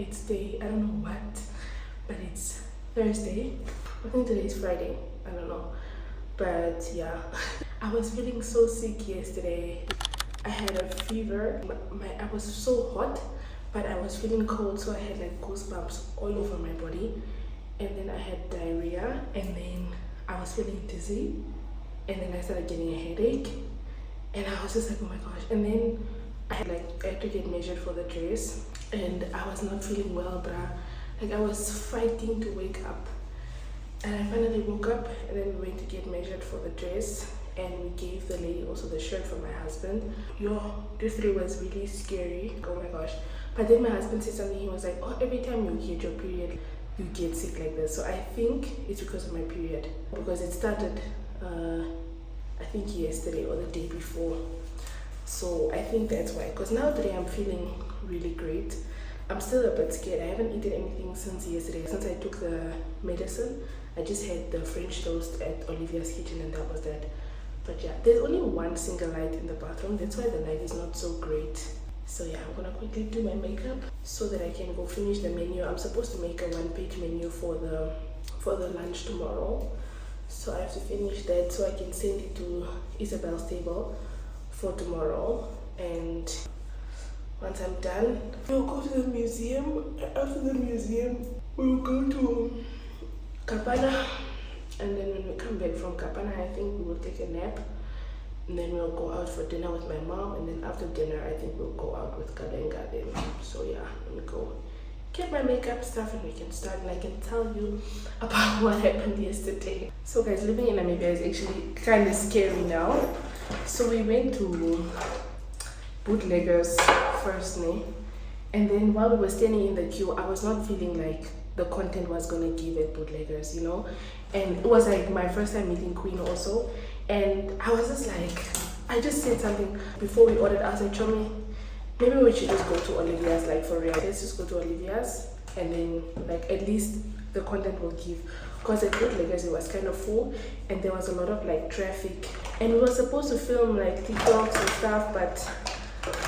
It's day, I don't know what, but it's Thursday. I think today is Friday, I don't know. But yeah, I was feeling so sick yesterday. I had a fever. I was so hot, but I was feeling cold, so I had like goosebumps all over my body. And then I had diarrhea, and then I was feeling dizzy, and then I started getting a headache, and I was just like, oh my gosh. And then I had to get measured for the dress, and I was not feeling well, but I was fighting to wake up. And I finally woke up, and then we went to get measured for the dress, and we gave the lady also the shirt for my husband. This day was really scary. Oh my gosh. But then my husband said something. He was like, oh, every time you get your period, you get sick like this. So I think it's because of my period, because it started I think yesterday or the day before. So I think that's why, because now today I'm feeling really great. I'm still a bit scared. I haven't eaten anything since yesterday. Since I took the medicine, I just had the French toast at Olivia's kitchen, and that was that. But yeah, there's only one single light in the bathroom. That's why the light is not so great. So yeah, I'm gonna quickly do my makeup so that I can go finish the menu. I'm supposed to make a one-page menu for the lunch tomorrow. So I have to finish that so I can send it to Isabel's table for tomorrow. And once I'm done, we'll go to the museum. After the museum, we'll go to Kapana. And then when we come back from Kapana, I think we will take a nap. And then we'll go out for dinner with my mom. And then after dinner, I think we'll go out with Kalenga then. So yeah, let me go get my makeup stuff and we can start, and I can tell you about what happened yesterday. So guys, living in Namibia is actually kind of scary now. So we went to Bootleggers first, and then while we were standing in the queue, I was not feeling like the content was gonna give at Bootleggers, you know. And it was like my first time meeting Queen also, and I was just like, I just said something before we ordered. I was like, Chomi, maybe we should just go to Olivia's, like for real. Let's just go to Olivia's, and then like at least the content will give. Because at Bootleggers it was kind of full, and there was a lot of like traffic, and we were supposed to film like TikToks and stuff, but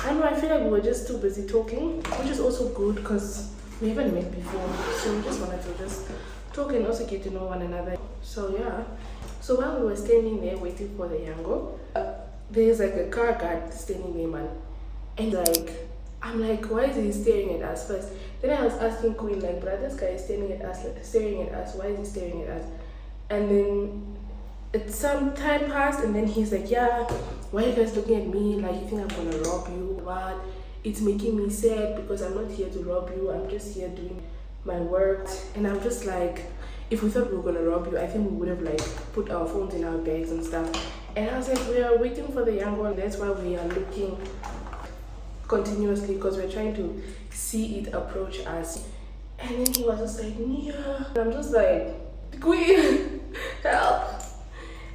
I don't know, I feel like we were just too busy talking, which is also good because we haven't met before, so we just wanted to just talk and also get to know one another. So yeah, so while we were standing there waiting for the Yango, there's like a car guard standing there, man, and like I'm like, why is he staring at us first? Then I was asking Queen, like, bro, this guy is staring at us, why is he staring at us? And then some time passed, and then he's like, yeah, why are you guys looking at me like you think I'm gonna rob you? What? It's making me sad because I'm not here to rob you, I'm just here doing my work. And I'm just like, if we thought we were gonna rob you, I think we would have like put our phones in our bags and stuff. And I was like, we are waiting for the young one, that's why we are looking continuously, because we're trying to see it approach us. And then he was just like, yeah. And I'm just like, Queen, help.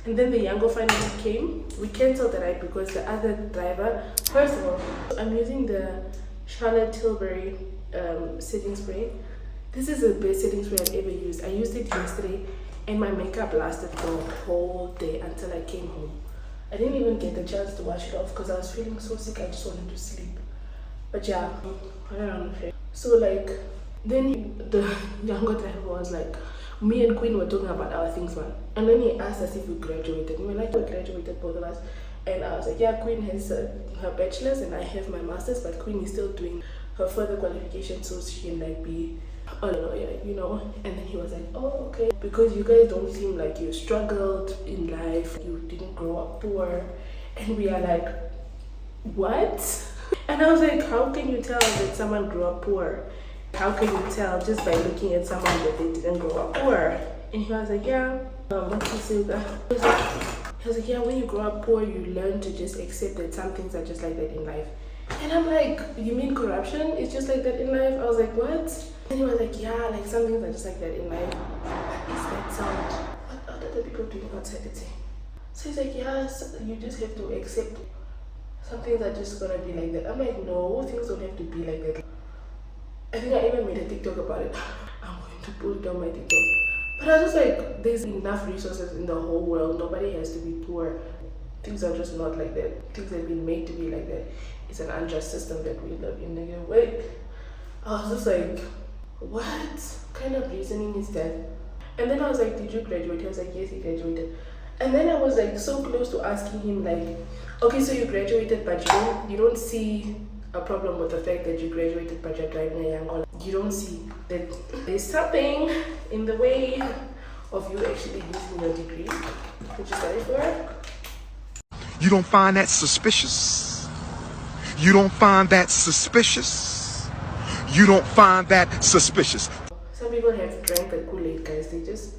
And then the Yango finally came. We cancelled the ride because the other driver, first of all, I'm using the Charlotte Tilbury setting spray. This is the best setting spray I've ever used. I used it yesterday and my makeup lasted the whole day until I came home. I didn't even get the chance to wash it off because I was feeling so sick, I just wanted to sleep. But yeah, I don't know. So like, then the younger driver was like, me and Queen were talking about our things, man. And then he asked us if we graduated. We were like, we graduated, both of us. And I was like, yeah, Queen has her bachelor's and I have my master's, but Queen is still doing her further qualification so she can like be a lawyer, you know. And then he was like, oh, okay, because you guys don't seem like you struggled in life, you didn't grow up poor. And we are like, what? And I was like, how can you tell that someone grew up poor? How can you tell just by looking at someone that they didn't grow up poor? And he was like, yeah, what you say? He was like, yeah, when you grow up poor, you learn to just accept that some things are just like that in life. And I'm like, you mean corruption is just like that in life? I was like, what? And he was like, yeah, like some things are just like that in life. What is that sound? What are the people doing outside the tea? So he's like, yeah, so you just have to accept some things are just gonna be like that. I'm like, no, things don't have to be like that. I think I even made a TikTok about it. I'm going to pull down my TikTok. But I was just like, there's enough resources in the whole world. Nobody has to be poor. Things are just not like that. Things have been made to be like that. It's an unjust system that we live in. Wait, I was just like, what kind of reasoning is that? And then I was like, did you graduate? He was like, yes, he graduated. And then I was like so close to asking him like, okay, so you graduated, but you don't see a problem with the fact that you graduated but you're driving a Yangola. You don't see that there's something in the way of you actually using your degree, which you studied for. You don't find that suspicious? You don't find that suspicious? You don't find that suspicious? Some people have drank the Kool-Aid, guys. They just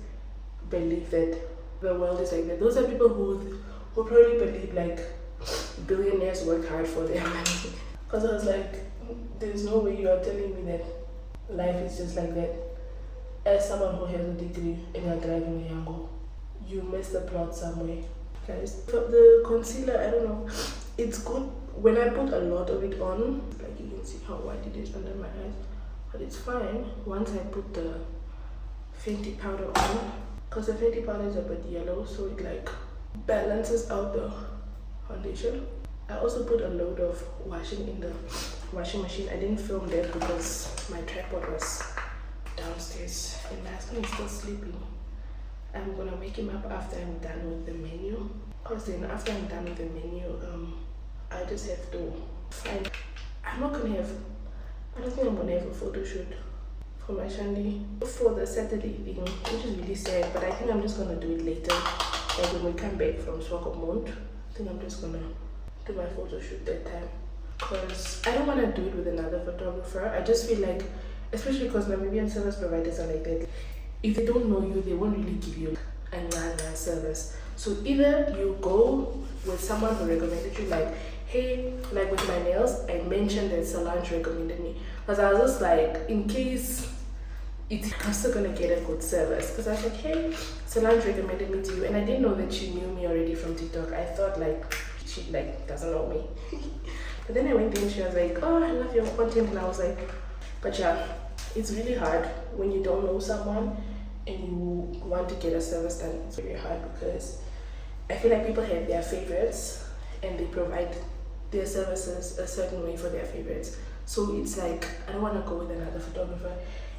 believe that the world is like that. Those are people who probably believe like billionaires work hard for their money. Because I was like, there's no way you are telling me that life is just like that. As someone who has a degree and you're driving a Yango, you missed the plot somewhere. Guys, the concealer, I don't know, it's good when I put a lot of it on. Like you can see how white it is under my eyes, but it's fine once I put the Fenty powder on, because the Fenty powder is a bit yellow, so it like balances out the foundation. I also put a load of washing in the washing machine. I didn't film that because my tripod was downstairs and my husband is still sleeping. I'm gonna wake him up after I'm done with the menu, because then after I'm done with the menu, I just have to find. I don't think I'm gonna have a photo shoot for my Shandi for the Saturday thing, which is really sad, but I think I'm just gonna do it later. Like when we come back from Swakopmund, I think I'm just gonna do my photo shoot that time, because I don't want to do it with another photographer. I just feel like, especially because Namibian service providers are like that, if they don't know you, they won't really give you a nice service. So either you go with someone who recommended you, like, hey, like with my nails, I mentioned that Solange recommended me, because I was just like, in case I'm still gonna get a good service, because I was like, hey, Solange recommended me to you, and I didn't know that she knew me already from TikTok. I thought like she like doesn't know me. But then I went there and she was like, oh, I love your content, and I was like, but yeah, it's really hard when you don't know someone and you want to get a service done. It's very hard because I feel like people have their favorites and they provide their services a certain way for their favorites. So it's like, I don't want to go with another photographer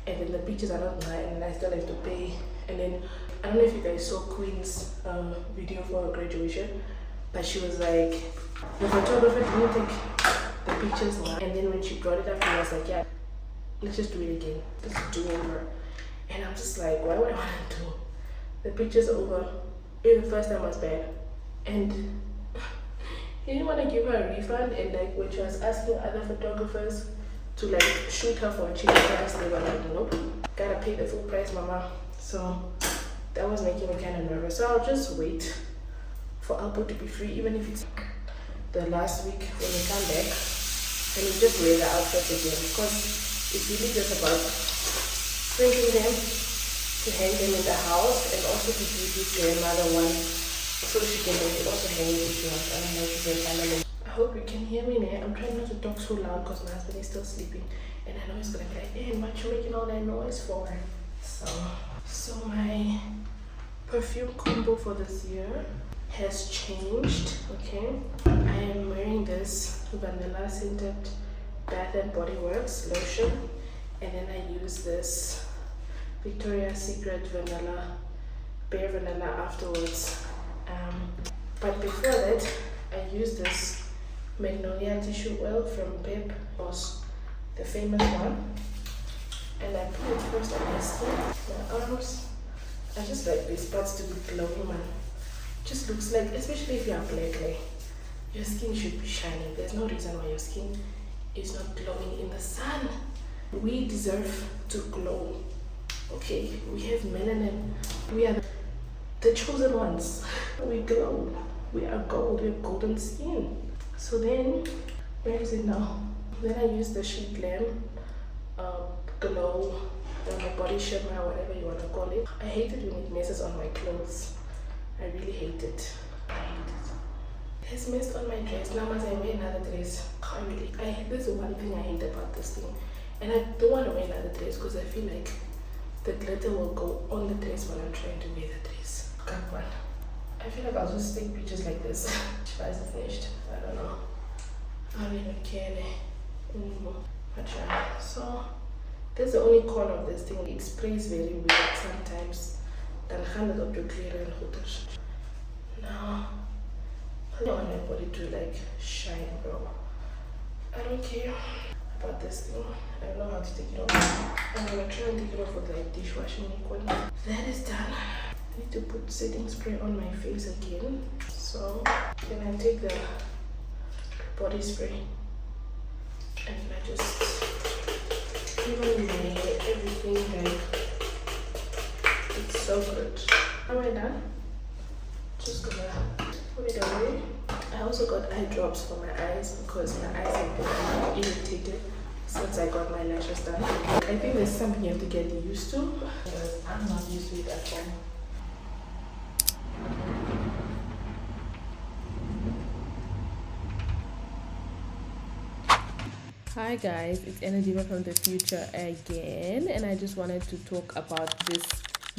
and then the pictures are not mine and I still have to pay. And then I don't know if you guys saw Queen's video for her graduation, but she was like, the photographer didn't take the pictures now. And then when she brought it up, she was like, yeah, let's just do it again. Let's do over. And I'm just like, why would I want to do the pictures over? The first time was bad. And he didn't want to give her a refund. And like when she was asking other photographers to like shoot her for a cheap price, they were like, nope, gotta pay the full price, mama. So that was making me kind of nervous. So I'll just wait for Alpo to be free, even if it's the last week when we come back, and we just wear the outfit again, because it's really just about printing them to hang them in the house, and also to give his grandmother one so she can also hang it if she wants. I don't know if you can find them. I hope you can hear me now. I'm trying not to talk so loud because my husband is still sleeping, and I know he's gonna be like, hey, what you making all that noise for? So my perfume combo for this year has changed. Okay, I am wearing this vanilla scented Bath and Body Works lotion, and then I use this Victoria's Secret bare vanilla afterwards. But before that, I used this Magnolia tissue oil from Pep, was the famous one, and I put it first on my skin, my arms. I just like these spots to be glowing, man. Just looks like, especially if you are black, like your skin should be shining. There's no reason why your skin is not glowing in the sun. We deserve to glow. Okay, we have melanin. We are the chosen ones. We glow. We are gold. We have golden skin. So then, where is it now? Then I use the Sheet Glam glow, my body shimmer, whatever you want to call it. I hate it when it messes on my clothes. I really hate it. I hate it. It's messed on my dress. Now must I wear another dress? This is one thing I hate about this thing. And I don't want to wear another dress because I feel like the glitter will go on the dress while I'm trying to wear the dress. Come on. I feel like I'll just take pictures like this. Why is it finished? I don't know. I don't even care anymore. But yeah, so That's the only con of this thing. It sprays very weird sometimes. Dan gaan het op je kleren en goeders. No. I don't want my body to like shine, bro. I don't care about this thing. I don't know how to take it off. I'm gonna try and take it off with like dishwashing liquid. That is done. I need to put setting spray on my face again. So then I take the body spray and I just even my hair, everything, like it's so good. Am I done? Just gonna put it away. I also got eye drops for my eyes because my eyes have been irritated since I got my lashes done. I think there's something you have to get used to because I'm not used to it at all. Hi guys, it's Ann-Adeva from the future again, and I just wanted to talk about this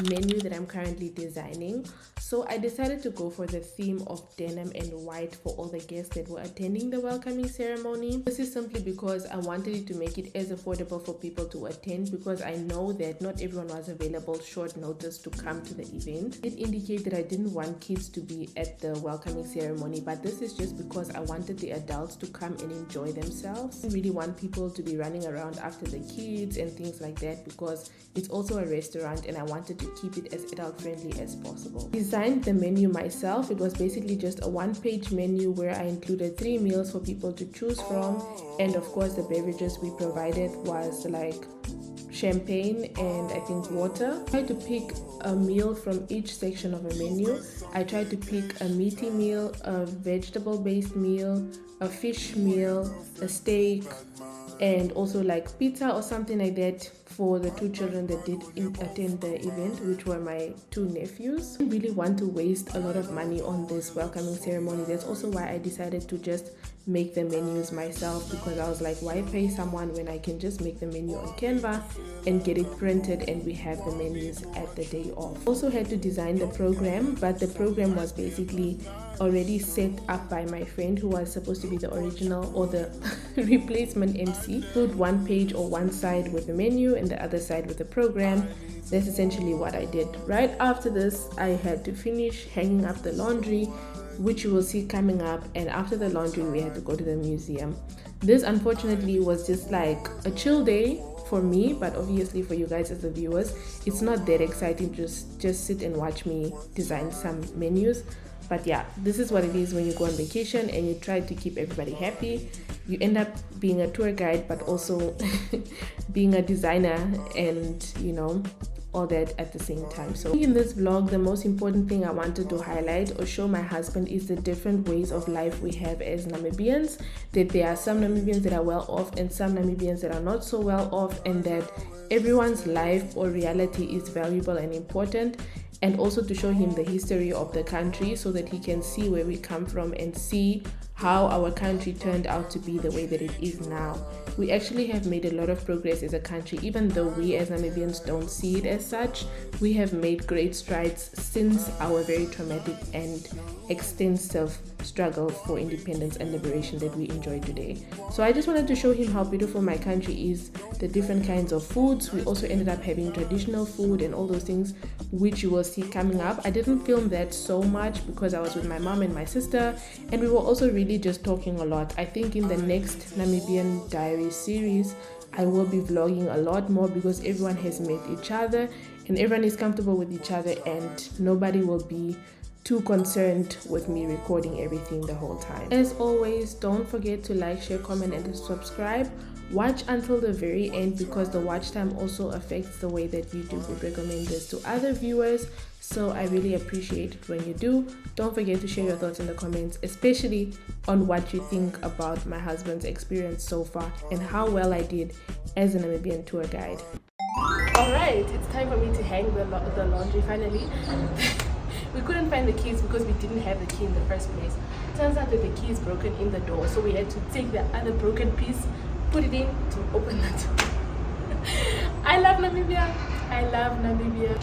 menu that I'm currently designing. So I decided to go for the theme of denim and white for all the guests that were attending the welcoming ceremony. This is simply because I wanted it to make it as affordable for people to attend, because I know that not everyone was available short notice to come to the event. It indicated that I didn't want kids to be at the welcoming ceremony, but this is just because I wanted the adults to come and enjoy themselves. I really want people to be running around after the kids and things like that, because it's also a restaurant and I wanted to keep it as adult friendly as possible. Designed the menu myself. It was basically just a one-page menu where I included 3 meals for people to choose from, and of course the beverages we provided was like champagne and I think water. I tried to pick a meal from each section of a menu. I tried to pick a meaty meal, a vegetable-based meal, a fish meal, a steak, and also like pizza or something like that for the 2 children that did attend the event, which were my 2 nephews. I didn't really want to waste a lot of money on this welcoming ceremony. That's also why I decided to just make the menus myself, because I was like, why pay someone when I can just make the menu on Canva and get it printed and we have the menus at the day off. Also had to design the program, but the program was basically already set up by my friend who was supposed to be the original or the replacement MC. Put one page or one side with the menu and the other side with the program. That's essentially what I did. Right after this, I had to finish hanging up the laundry, which you will see coming up, and after the laundry we had to go to the museum. This unfortunately was just like a chill day for me, but obviously for you guys as the viewers it's not that exciting. Just sit and watch me design some menus. But yeah, this is what it is when you go on vacation and you try to keep everybody happy. You end up being a tour guide, but also being a designer and, you know, all that at the same time. So in this vlog, the most important thing I wanted to highlight or show my husband is the different ways of life we have as Namibians. That there are some Namibians that are well off and some Namibians that are not so well off, and that everyone's life or reality is valuable and important. And also to show him the history of the country so that he can see where we come from and see how our country turned out to be the way that it is now. We actually have made a lot of progress as a country, even though we as Namibians don't see it as such. We have made great strides since our very traumatic and extensive struggle for independence and liberation that we enjoy today. So I just wanted to show him how beautiful my country is, the different kinds of foods. We also ended up having traditional food and all those things, which you will see coming up. I didn't film that so much because I was with my mom and my sister, and we were also really just talking a lot. I think in the next Namibian Diaries series I will be vlogging a lot more, because everyone has met each other and everyone is comfortable with each other, and nobody will be too concerned with me recording everything the whole time. As always, don't forget to like, share, comment, and subscribe. Watch until the very end, because the watch time also affects the way that YouTube would recommend this to other viewers. So I really appreciate it when you do. Don't forget to share your thoughts in the comments, especially on what you think about my husband's experience so far and how well I did as a Namibian tour guide. Alright, it's time for me to hang the laundry finally. We couldn't find the keys because we didn't have the key in the first place. Turns out that the key is broken in the door, so we had to take the other broken piece, put it in to open the door. I love Namibia. I love Namibia.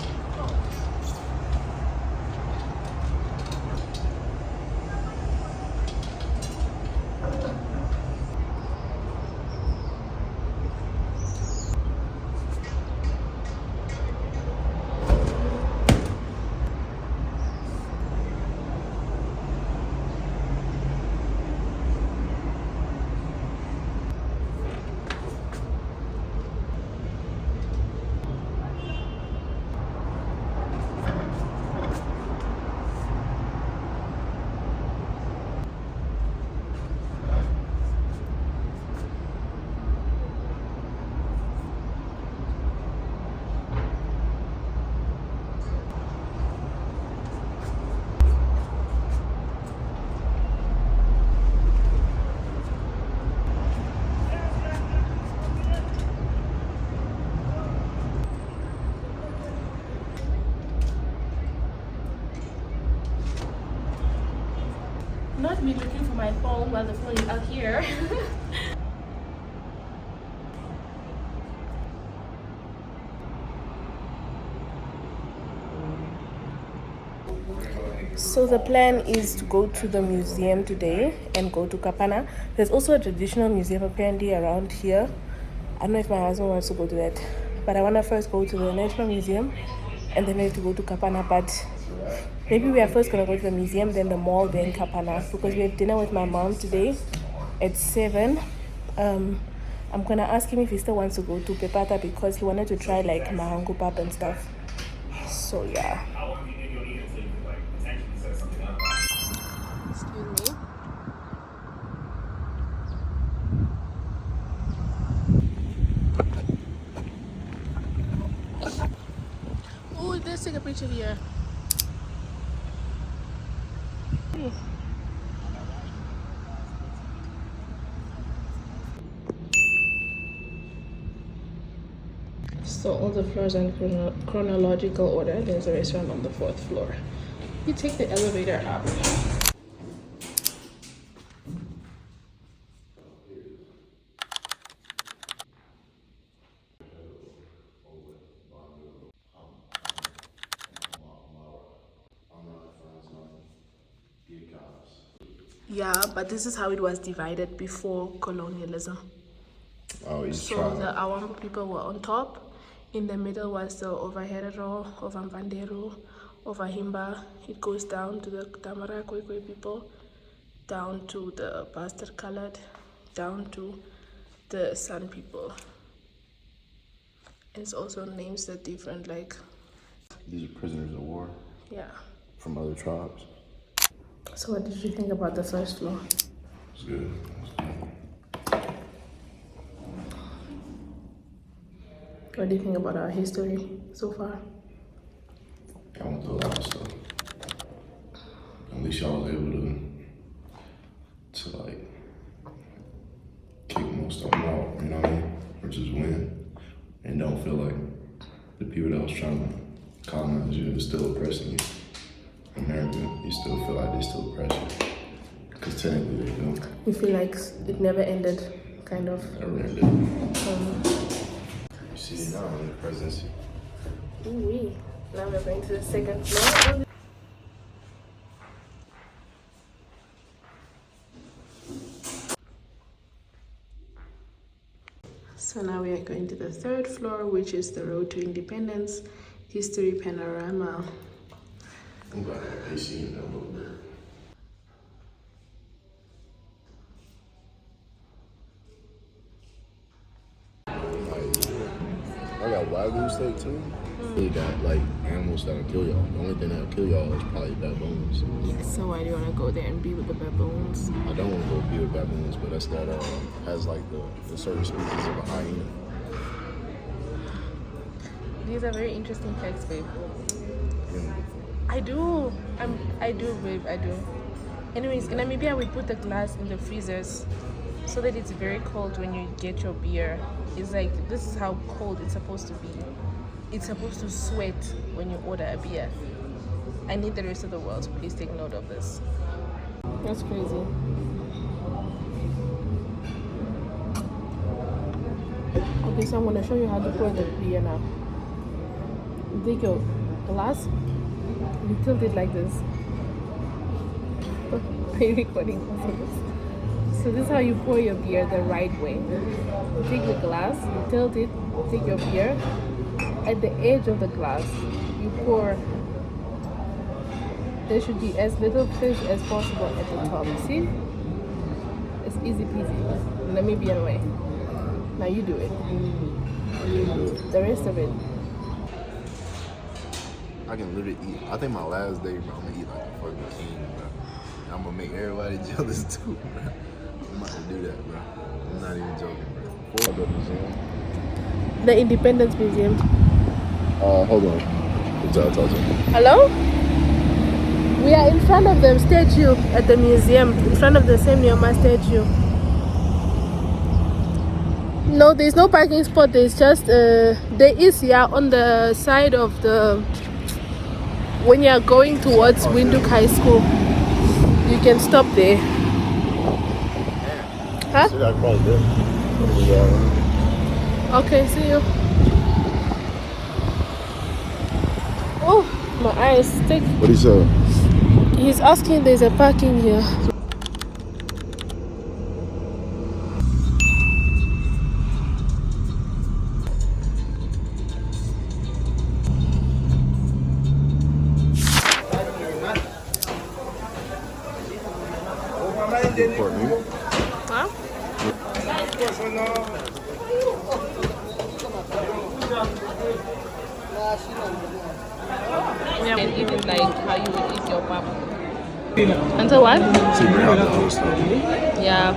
me looking for my phone while the phone is out here. So the plan is to go to the museum today and go to Kapana. There's also a traditional museum apparently around here. I don't know if my husband wants to go to that, but I want to first go to the National Museum and then we have to go to Kapana. But maybe we are first going to go to the museum, then the mall, then Kapana, because we have dinner with my mom today at 7. I'm going to ask him if he still wants to go to Pepata because he wanted to try like mahangu pap and stuff. So yeah. Excuse me. Oh, let's take a picture here. So all the floors are in chronological order. There's a restaurant on the 4th floor. You take the elevator up. Yeah, but this is how it was divided before colonialism. Oh, So the Awambo people were on top. In the middle was the Overherero, Ovamvandero, Ovahimba. It goes down to the Tamara Khoikhoi people, down to the bastard colored, down to the San people. It's also names that different, like, these are prisoners of war yeah. from other tribes. So what did you think about the first floor? It's good. What do you think about our history so far? I went through a lot of stuff. At least y'all was able to like kick most of them out, you know what I mean? Or just win. And don't feel like the people that was trying to colonize you is still oppressing you. America, you still feel like they still oppress you. Because technically they do. You feel like it never ended, kind of? Never ended. You see now in the presidency. Ooh-wee. Now we're going to the 2nd floor. So now we are going to the 3rd floor, which is the Road to Independence History Panorama. I'm glad I have AC in that little bit. I got wagyu steak too. Really got like animals that'll kill y'all. The only thing that'll kill y'all is probably baboons. So why do you want to go there and be with the baboons? I don't want to go be with baboons, but that's that has like the certain species of a hyena. These are very interesting facts, babe. Yeah. I do, babe, I do. Anyways, in Namibia, we put the glass in the freezers so that it's very cold when you get your beer. It's like, this is how cold it's supposed to be. It's supposed to sweat when you order a beer. I need the rest of the world to please take note of this. That's crazy. Okay, so I'm going to show you how to pour the beer now. You take your glass, you tilt it like this. Are you recording also this? So this is how you pour your beer the right way. You take the glass, you tilt it, take your beer. At the edge of the glass, you pour. There should be as little fish as possible at the top. See? It's easy peasy. Namibian way. Now you do it. The rest of it. I can literally eat. I think my last day, bro, I'm gonna eat like a fucking king, bro. I'm gonna make everybody jealous too, bro. I'm about to do that, bro. I'm not even joking, bro. The museum. The Independence Museum. Hold on. Talk to me. Hello? We are in front of the statue at the museum, in front of the same Nyoma statue. No, there's no parking spot. There's just there is on the side of the when you are going towards Windhoek High School. You can stop there. Huh? See that across there. Okay, see you. Oh, my eyes stick. What he said? He's asking if there's a parking here. Huh? Yeah. And eat it like how you would eat your pap. Until what? See, bring out the other stuff. Yeah.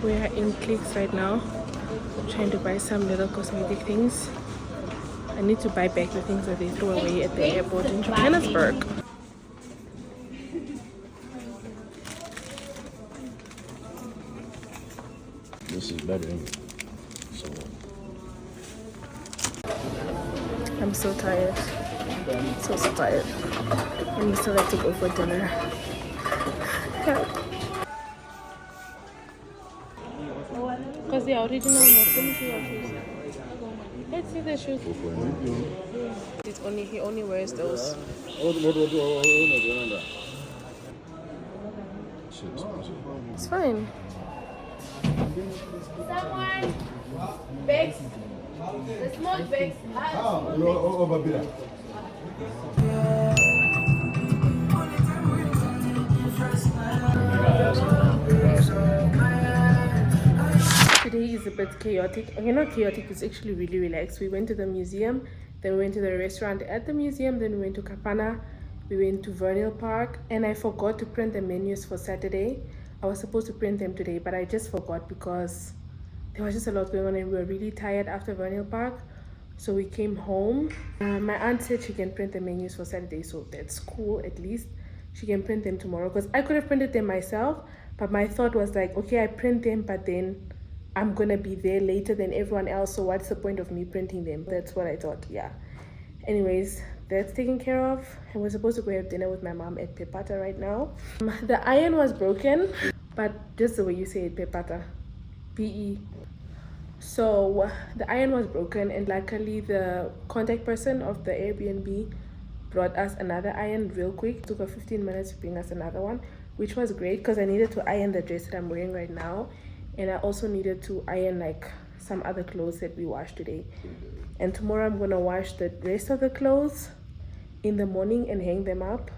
We are in Clicks right now, trying to buy some little cosmetic things. I need to buy back the things that they threw away at the airport in Johannesburg. This is better. So. I'm so tired. So tired. And we still have to go for dinner. Help. Because the original most. Let me see your shoes. Let's see the shoes. He only wears those. It's fine. Someone bakes the small bakes. Today is a bit chaotic. Okay, not chaotic, it's actually really relaxed. We went to the museum, then we went to the restaurant at the museum, then we went to Kapana, we went to Vernal Park, and I forgot to print the menus for Saturday. I was supposed to print them today, but I just forgot because there was just a lot going on and we were really tired after Vernal Park. So we came home. My aunt said she can print the menus for Saturday, so that's cool. At least she can print them tomorrow, because I could have printed them myself, but my thought was like, okay, I print them, but then I'm gonna be there later than everyone else, so what's the point of me printing them? That's what I thought. Yeah, anyways, that's taken care of, and we're supposed to go have dinner with my mom at Pepata right now. The iron was broken, but just the way you say it, Pepata, PE. So the iron was broken, and luckily the contact person of the Airbnb brought us another iron real quick. It took her 15 minutes to bring us another one, which was great because I needed to iron the dress that I'm wearing right now, and I also needed to iron like some other clothes that we washed today. And tomorrow I'm gonna wash the rest of the clothes in the morning and hang them up.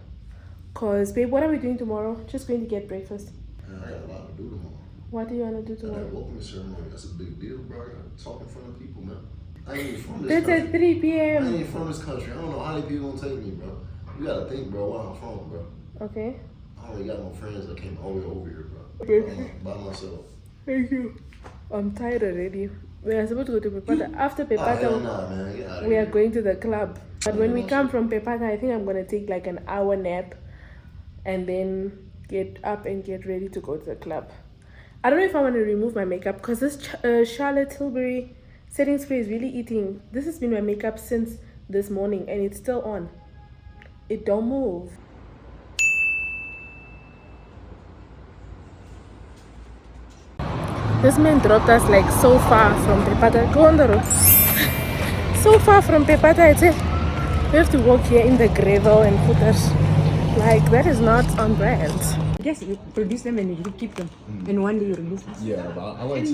Cause babe, what are we doing tomorrow? Just going to get breakfast. I got a lot to do tomorrow. What do you want to do tomorrow? That welcoming ceremony, that's a big deal, bro. I gotta talk in front of people, man. I ain't even from this That's country. at 3 I ain't p.m. even from this country. I don't know how many people gonna take me, bro. You gotta think, bro, where I'm from, bro. Okay. I don't got no friends that came all the way over here, bro. Okay. By myself. Thank you. I'm tired already. We are supposed to go to Pepata. After Oh, hell Pepata, nah, man. Get out of we are here. going to the club. But when we come from Pepata, I think I'm gonna take like an hour nap and then get up and get ready to go to the club. I don't know if I want to remove my makeup because this Charlotte Tilbury setting spray is really eating. This has been my makeup since this morning and it's still on. It don't move. This man dropped us like so far from Pepata. Go on the road. So far from Pepata, I said we have to walk here in the gravel and put us like that is not on brand. Yes, you produce them and you keep them. And one day you release them. Yeah, but I like to,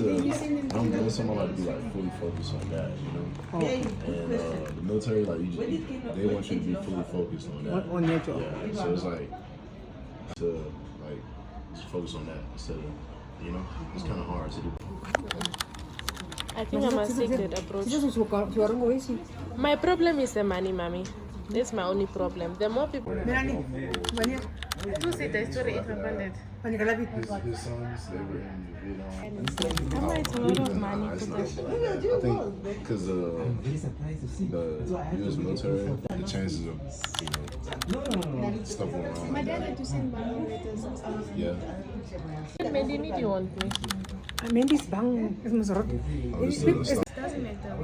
I'm really someone like to be like fully focused on that, you know? Oh. And the military, like, you just, they want you to be fully focused on that. On your job. Yeah, so it's like, to, like, just focus on that instead of, you know, it's kind of hard to do. I think I must take that approach. Suara gue sih. My problem is the money, mommy. That's my only problem. The more people. Melanie, banyak. Two seaters, 800. Banyak lagi. His sons, they were in Vietnam. How much a lot of money for that? I think because the U.S. military, the chances of, stuff going wrong. My dad had to send money letters and stuff. Yeah. What made you want me? Mendy's bang, is masarap. Doesn't matter.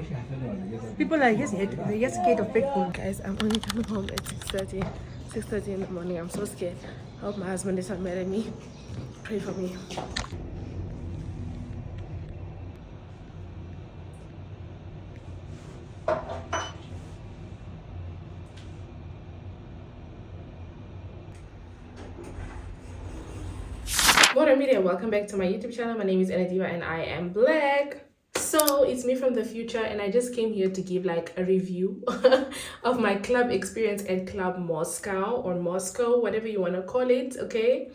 People are just scared of people. Guys, I'm only coming home at 6:30 in the morning. I'm so scared. I hope my husband is not mad at me. Pray for me. Morning media, welcome back to my YouTube channel. My name is Ann-Adeva and I am black. So it's me from the future and I just came here to give like a review of my club experience at Club Moscow or Moscow, whatever you want to call it, okay?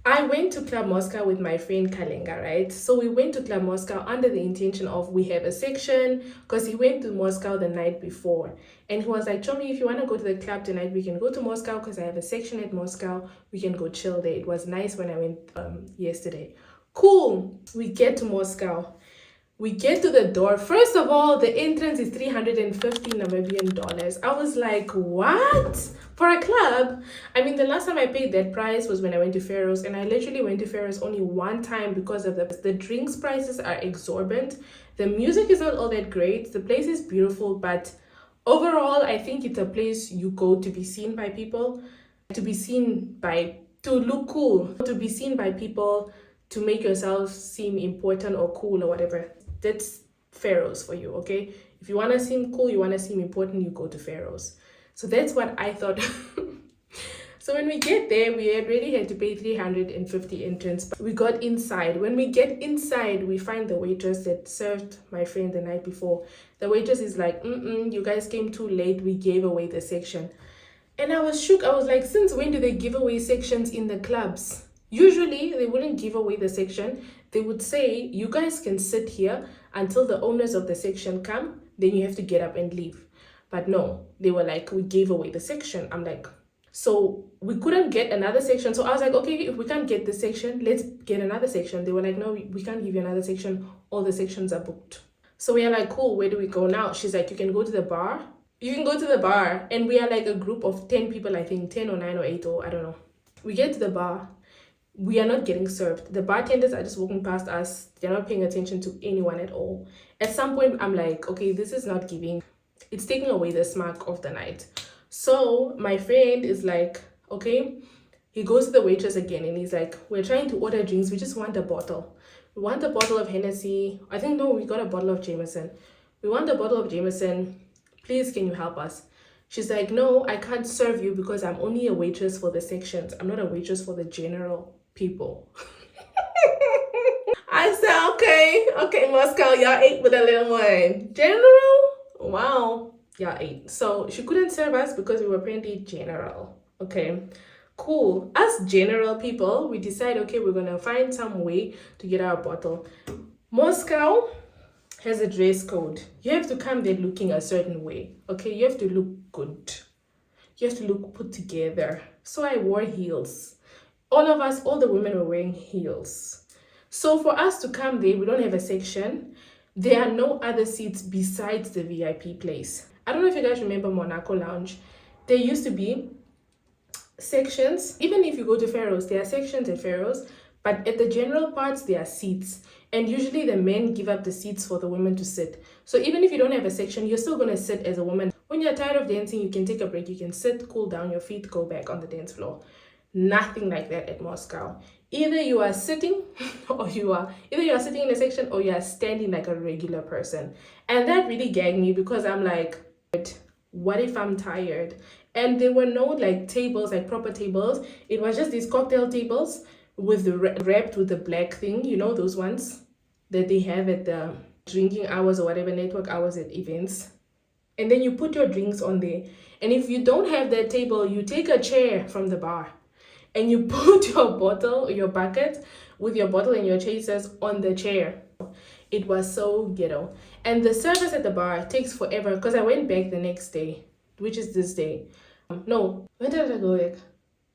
I went to Club Moscow with my friend Kalenga, right? So we went to Club Moscow under the intention of we have a section because he went to Moscow the night before. And he was like, Chomi, if you want to go to the club tonight, we can go to Moscow because I have a section at Moscow. We can go chill there. It was nice when I went yesterday. Cool. We get to Moscow. We get to the door. First of all, the entrance is 350 Namibian dollars. I was like, what? For a club? I mean, the last time I paid that price was when I went to Pharaoh's, and I literally went to Pharaoh's only one time because of the drinks prices are exorbitant. The music is not all that great. The place is beautiful, but overall, I think it's a place you go to be seen by people, to look cool, to be seen by people, to make yourself seem important or cool or whatever. That's Pharaoh's for you, okay? If you want to seem cool, you want to seem important, you go to Pharaoh's. So that's what I thought. So when we get there, we already had to pay 350 entrance. But we got inside. When we get inside, we find the waitress that served my friend the night before. The waitress is like, you guys came too late. We gave away the section. And I was shook. I was like, since when do they give away sections in the clubs? Usually, they wouldn't give away the section. They would say, you guys can sit here until the owners of the section come. Then you have to get up and leave. But no, they were like, we gave away the section. I'm like, so we couldn't get another section. So I was like, okay, if we can't get this section, let's get another section. They were like, no, we can't give you another section. All the sections are booked. So we are like, cool, where do we go now? She's like, you can go to the bar. You can go to the bar. And we are like a group of 10 people, I think, 10 or 9 or 8 or I don't know. We get to the bar. We are not getting served. The bartenders are just walking past us. They're not paying attention to anyone at all. At some point, I'm like, okay, this is not giving. It's taking away the smack of the night. So my friend is like, okay. He goes to the waitress again and he's like, we're trying to order drinks. We just want a bottle. We want a bottle of Hennessy. I think, no, we got a bottle of Jameson. We want a bottle of Jameson. Please, can you help us? She's like, no, I can't serve you because I'm only a waitress for the sections. I'm not a waitress for the general people. I said, okay, Moscow, y'all ate with a little one. General? Wow, y'all ate. So she couldn't serve us because we were apparently general. Okay, cool. As general people, we decide, okay, we're gonna find some way to get our bottle. Moscow has a dress code. You have to come there looking a certain way. Okay, you have to look good. You have to look put together. So I wore heels. All of us, all the women were wearing heels. So for us to come there, we don't have a section. There are no other seats besides the VIP place. I don't know if you guys remember Monaco Lounge. There used to be sections. Even if you go to Pharaoh's, there are sections at Pharaoh's. But at the general parts, there are seats. And usually the men give up the seats for the women to sit. So even if you don't have a section, you're still going to sit as a woman. When you're tired of dancing, you can take a break. You can sit, cool down your feet, go back on the dance floor. Nothing like that at Moscow. Either you are sitting or you are sitting in a section or you are standing like a regular person. And that really gagged me because I'm like, what if I'm tired? And there were no like tables, like proper tables. It was just these cocktail tables with the wrapped with the black thing, you know, those ones that they have at the drinking hours or whatever, network hours at events. And then you put your drinks on there. And if you don't have that table, you take a chair from the bar. and you put your bottle, your bucket with your bottle and your chasers on the chair. It was so ghetto. And the service at the bar takes forever because I went back the next day, which is this day. No, when did I go back?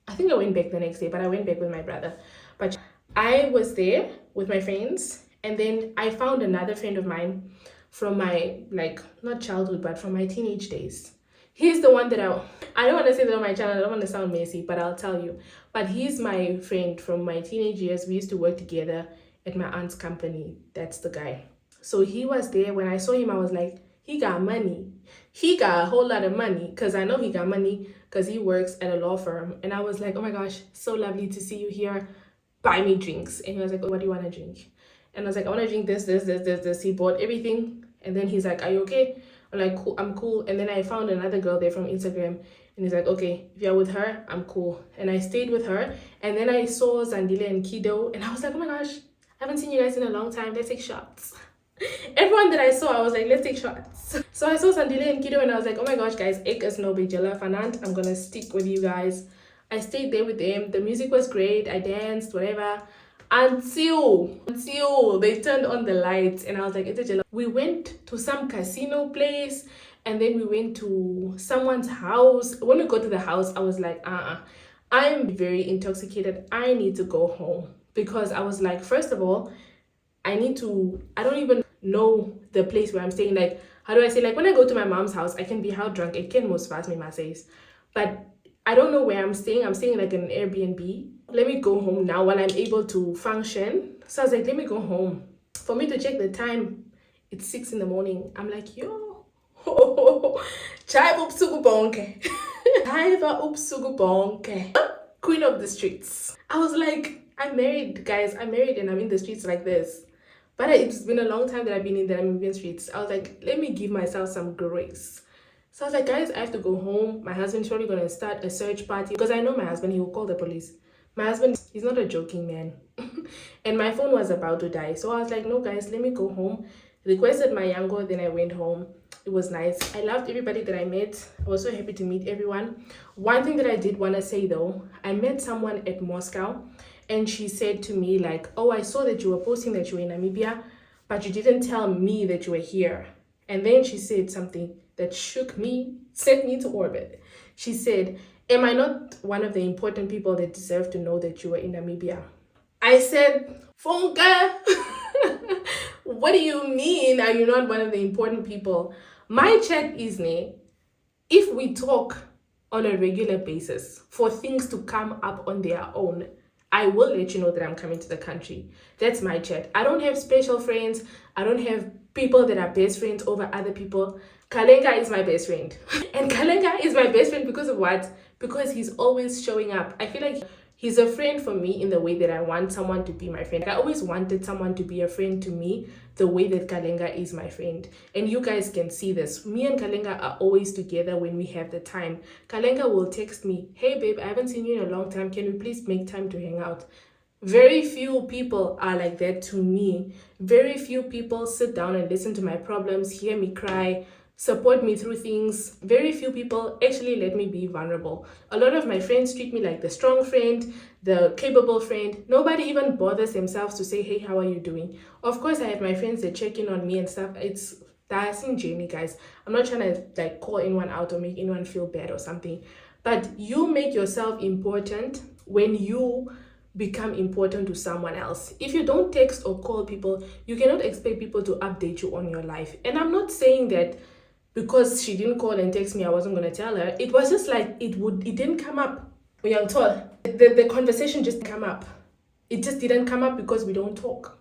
I think I went back the next day, but I went back with my brother. But I was there with my friends, and then I found another friend of mine from my, like, not childhood, but from my teenage days. He's the one that I don't want to say that on my channel, I don't want to sound messy, but I'll tell you. But he's my friend from my teenage years. We used to work together at my aunt's company. That's the guy. So he was there. When I saw him, I was like, he got money. He got a whole lot of money, because I know he got money because he works at a law firm. And I was like, oh my gosh, so lovely to see you here. Buy me drinks. And he was like, oh, what do you want to drink? And I was like, I want to drink this. He bought everything. And then he's like, are you okay? I'm like, cool, I'm cool. And then I found another girl there from Instagram. And he's like, okay, if you're with her, I'm cool. And I stayed with her. And then I saw Zandile and Kido. And I was like, oh my gosh, I haven't seen you guys in a long time. Let's take shots. Everyone that I saw, I was like, let's take shots. So I saw Zandile and Kido, and I was like, oh my gosh, guys, ek is no bijala fanant. I'm gonna stick with you guys. I stayed there with them. The music was great. I danced, whatever. Until they turned on the lights, and I was like, it's a jello. We went to some casino place, and then we went to someone's house. When we got to the house, I was like, I'm very intoxicated. I need to go home, because I was like, first of all, I don't even know the place where I'm staying. Like, how do I say, like, when I go to my mom's house, I can be how drunk it can most fast me my says, but I don't know where I'm staying. I'm staying like an Airbnb. Let me go home now while I'm able to function. So I was like, let me go home. For me to check the time, it's 6 in the morning. I'm like, yo, chaiva ubusuku bonke. Chaiva ubusuku bonke. Queen of the streets. I was like, I'm married, guys. I'm married and I'm in the streets like this. But it's been a long time that I've been in the Namibian streets. I was like, let me give myself some grace. So I was like, guys, I have to go home. My husband's probably going to start a search party, because I know my husband, he will call the police. My husband, he's not a joking man. And my phone was about to die. So I was like, no, guys, let me go home. Requested my yango, then I went home. It was nice. I loved everybody that I met. I was so happy to meet everyone. One thing that I did want to say though, I met someone at Moscow, and she said to me like, oh, I saw that you were posting that you were in Namibia, but you didn't tell me that you were here. And then she said something that shook me, sent me to orbit. She said, am I not one of the important people that deserve to know that you were in Namibia? I said, Fonka, what do you mean are you not one of the important people? My chat is, if we talk on a regular basis for things to come up on their own, I will let you know that I'm coming to the country. That's my chat. I don't have special friends. I don't have people that are best friends over other people. Kalenga is my best friend. And Kalenga is my best friend because of what? Because he's always showing up. I feel like he's a friend for me in the way that I want someone to be my friend. I always wanted someone to be a friend to me the way that Kalenga is my friend. And you guys can see this. Me and Kalenga are always together when we have the time. Kalenga will text me, hey babe, I haven't seen you in a long time. Can we please make time to hang out? Very few people are like that to me. Very few people sit down and listen to my problems, hear me cry, support me through things. Very few people actually let me be vulnerable. A lot of my friends treat me like the strong friend, the capable friend. Nobody even bothers themselves to say, hey, how are you doing? Of course, I have my friends that check in on me and stuff. It's that's in Jamie, guys. I'm not trying to like call anyone out or make anyone feel bad or something. But you make yourself important when you become important to someone else. If you don't text or call people, you cannot expect people to update you on your life. And I'm not saying that because she didn't call and text me, I wasn't going to tell her. It was just like it didn't come up. The conversation just come up. It just didn't come up because we don't talk.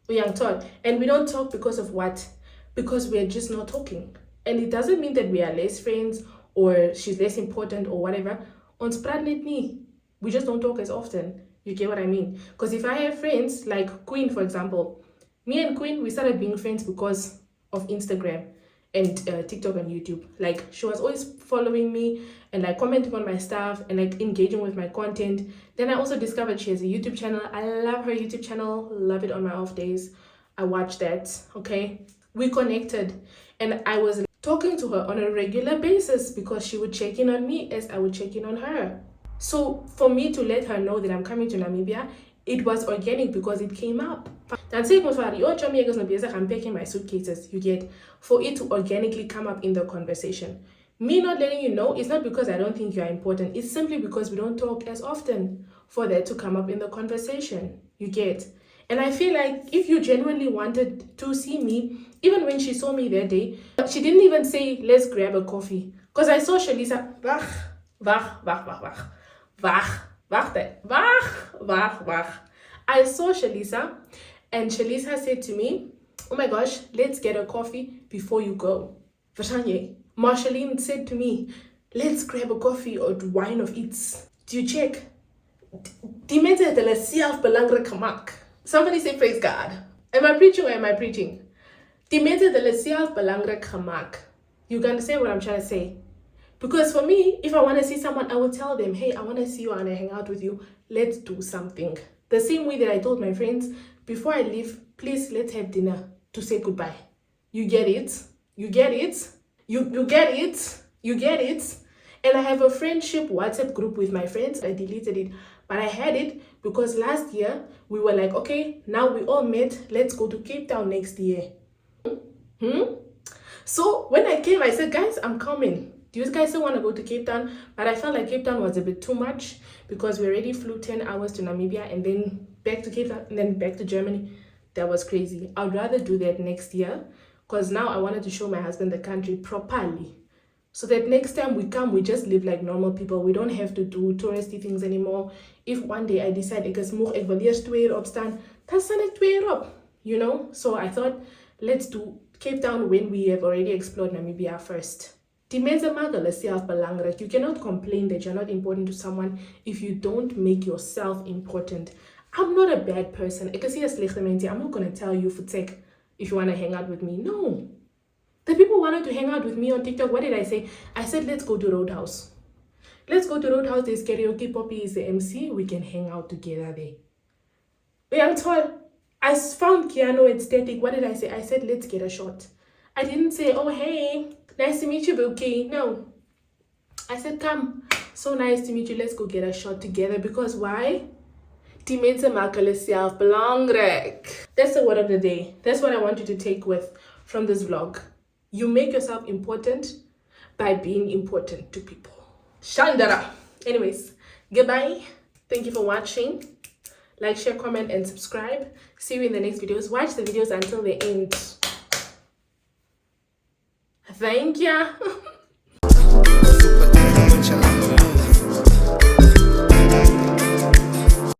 And we don't talk because of what? Because we're just not talking. And it doesn't mean that we are less friends or she's less important or whatever. On Spradnet me, we just don't talk as often. You get what I mean? Because if I have friends like Queen, for example, me and Queen, we started being friends because of Instagram and TikTok and YouTube. Like, she was always following me and like commenting on my stuff and like engaging with my content. Then I also discovered she has a YouTube channel. I love her YouTube channel, love it on my off days. I watch that. Okay, we connected, and I was talking to her on a regular basis because she would check in on me as I would check in on her. So for me to let her know that I'm coming to Namibia, it was organic because it came up. Dan sê ek mos vir haar, "Chomie, ek is nou besig, I'm packing my suitcases." You get, for it to organically come up in the conversation. Me not letting you know is not because I don't think you are important. It's simply because we don't talk as often for that to come up in the conversation. You get. And I feel like if you genuinely wanted to see me, even when she saw me that day, she didn't even say, "Let's grab a coffee." Because I saw Shalisa, wach. I saw Shalisa, and Shalisa said to me, "Oh my gosh, let's get a coffee before you go." Verstaan Marceline said to me, "Let's grab a coffee or wine of iets." Do you check? Die mense het hulle self belangrik gemaak. Somebody say praise God. Am I preaching or am I preaching? Die mense het hulle self belangrik gemaak. You understand what I'm trying to say? Because for me, if I want to see someone, I will tell them, "Hey, I want to see you, I want to hang out with you. Let's do something." The same way that I told my friends, before I leave, please, let's have dinner to say goodbye. You get it? You get it? You get it? You get it? And I have a friendship WhatsApp group with my friends. I deleted it, but I had it because last year we were like, okay, now we all met. Let's go to Cape Town next year. So when I came, I said, "Guys, I'm coming. Do you guys still want to go to Cape Town?" But I felt like Cape Town was a bit too much because we already flew 10 hours to Namibia and then back to Cape Town and then back to Germany. That was crazy. I'd rather do that next year because now I wanted to show my husband the country properly. So that next time we come, we just live like normal people. We don't have to do touristy things anymore. If one day I decide ek wil eers 2 uur opstaan, dan staan ek 2 uur op, you know? So I thought, let's do Cape Town when we have already explored Namibia first. Die mense maak hulle self belangrik. You cannot complain that you're not important to someone if you don't make yourself important. I'm not a bad person. Ek is nie 'n slegte mens nie. I'm not going to tell you for tech if you want to hang out with me. No. The people wanted to hang out with me on TikTok. What did I say? I said, let's go to Roadhouse. Let's go to Roadhouse. There's karaoke. Poppy is the MC. We can hang out together there. I'm told. I found Keanu and Static. What did I say? I said, let's get a shot. I didn't say, "Oh, hey, nice to meet you, Bilky." No. I said, "Come. So nice to meet you. Let's go get a shot together." Because why? Die mense maak hulle self belangrik. That's the word of the day. That's what I want you to take with from this vlog. You make yourself important by being important to people. Shandara. Anyways, goodbye. Thank you for watching. Like, share, comment, and subscribe. See you in the next videos. Watch the videos until the end. Thank ya.